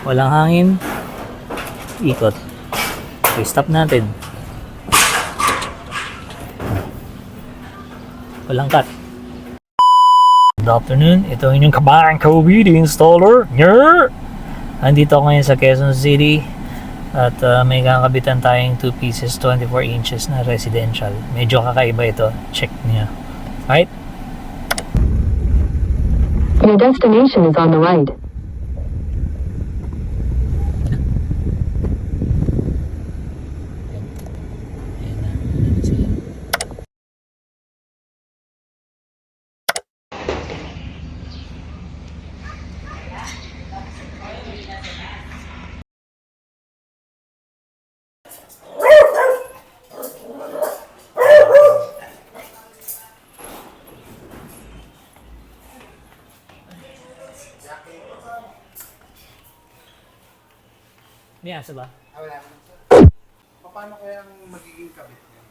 Walang hangin. Ikot. Okay, stop natin. Walang cut. Good afternoon. Ito ang inyong kabahan COVID installer. Nger! Andito ako ngayon sa Quezon City. At may kakabitan tayong 2 pieces 24 inches na residential. Medyo kakaiba ito. Check niya. Right? Your destination is on the right. May asa ba? Wala. Paano kaya magiging kabit niya?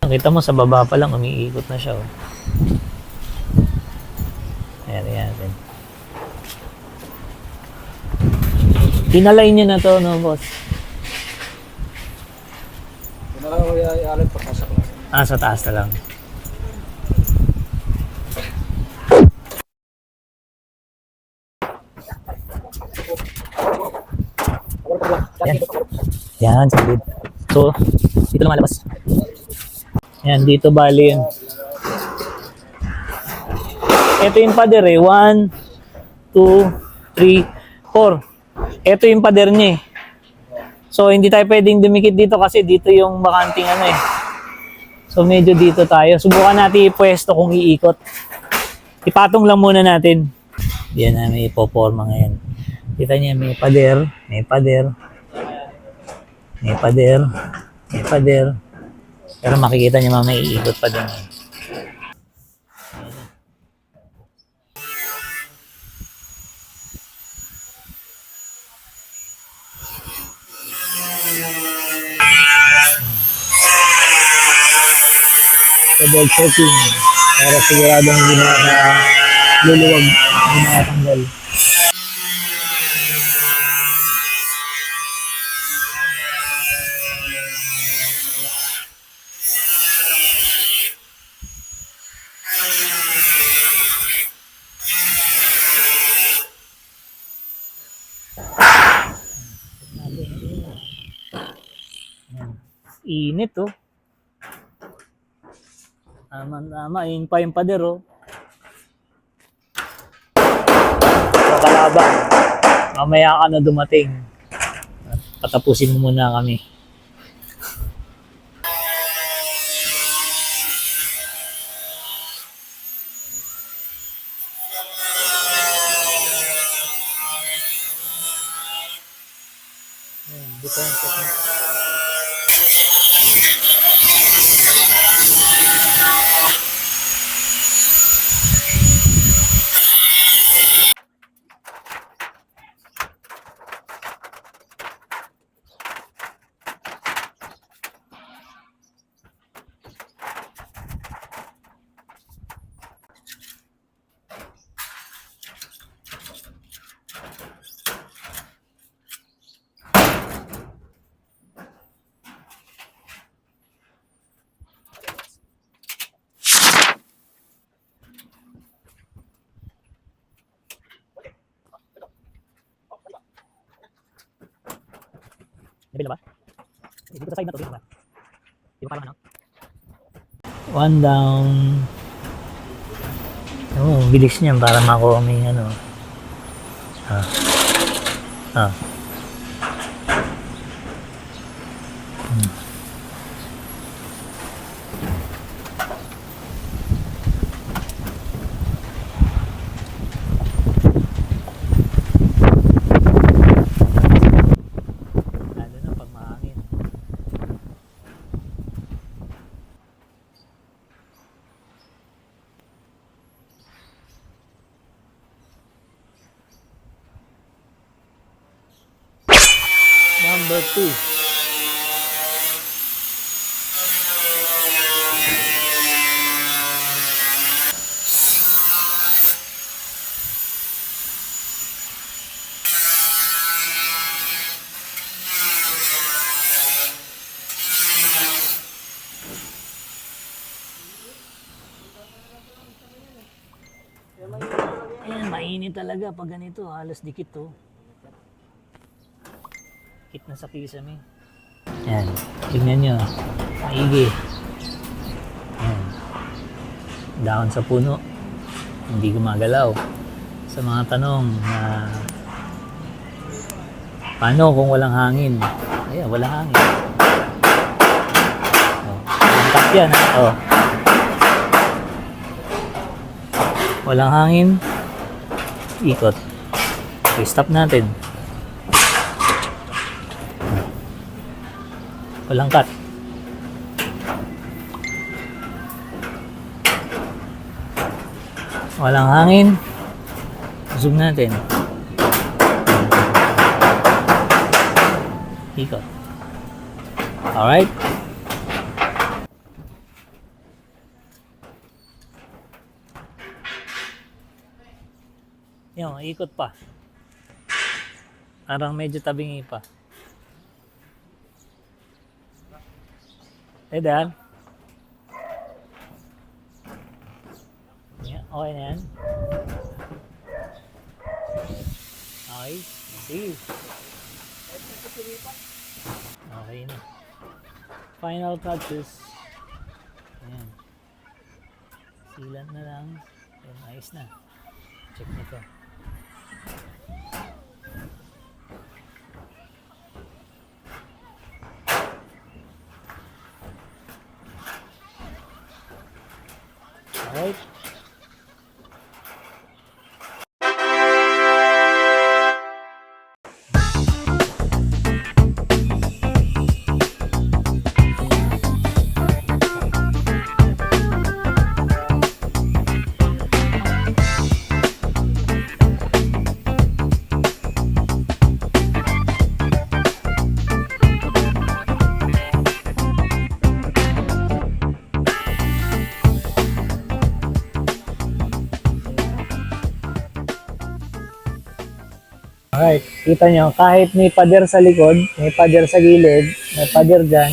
Nakita mo sa baba pa lang, umiikot na siya. Oh. Ayan, ayan. Pinalay niyo na to, no, boss? Kung na lang ko i-alert pagkasa ko. Sa taas na lang. Yan. Yan, solid. So, dito lumalabas. Yan, dito bali yun. Ito yung pader eh. 1, 2, 3, 4. Ito yung pader niya eh. So, hindi tayo pwedeng dumikit dito kasi dito yung bakanting ano eh. So, medyo dito tayo. Subukan natin ipwesto kung iikot. Ipatong lang muna natin. Yan na, may ipoporma ngayon. Kita niya, may pader, may pader, may pader, may pader. Pero makikita niya mamaya iikot pa din. Double checking para siguradong hindi na luluwag, hindi na natanggal. Init oh. Tama, yun pa yung pader oh. Kakalaban. Mamaya ka na dumating. Patapusin mo muna kami. Dito yung technique. Level na ba? Dito sa side na to, dito ba? Di ba parang ano? One down. Oo, bilis niyan para makuha may ano. Lalo na pag mahangin. Number 2. Mainit talaga pag ganito, halos dikit to. Dikit na sa kisame. Yan, tingnan nyo. Maigi. Yan. Dahon sa puno. Hindi gumagalaw. Sa mga tanong na paano kung walang hangin? Ayan, walang hangin. Oh, tap yan, ha? Oh. Walang hangin. Ikot. Okay, stop natin. Walang cut. Walang hangin. Zoom natin. Ikot. Alright. Yung, ikot pa. Parang medyo tabingi pa. Eh, Dan? Yeah, okay na yan. Okay. Sige. Okay na. Final touches. Ayan. Sealant na lang. Ayan, ayos na. Check nito. Alright. Alright, kita nyo, kahit may pader sa likod, may pader sa gilid, may pader dyan,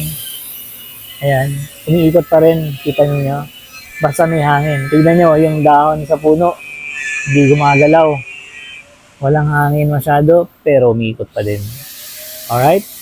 ayan, umiikot pa rin, kita nyo, basta may hangin. Tignan nyo, yung dahon sa puno, hindi gumagalaw. Walang hangin masyado, pero umiikot pa din. Alright?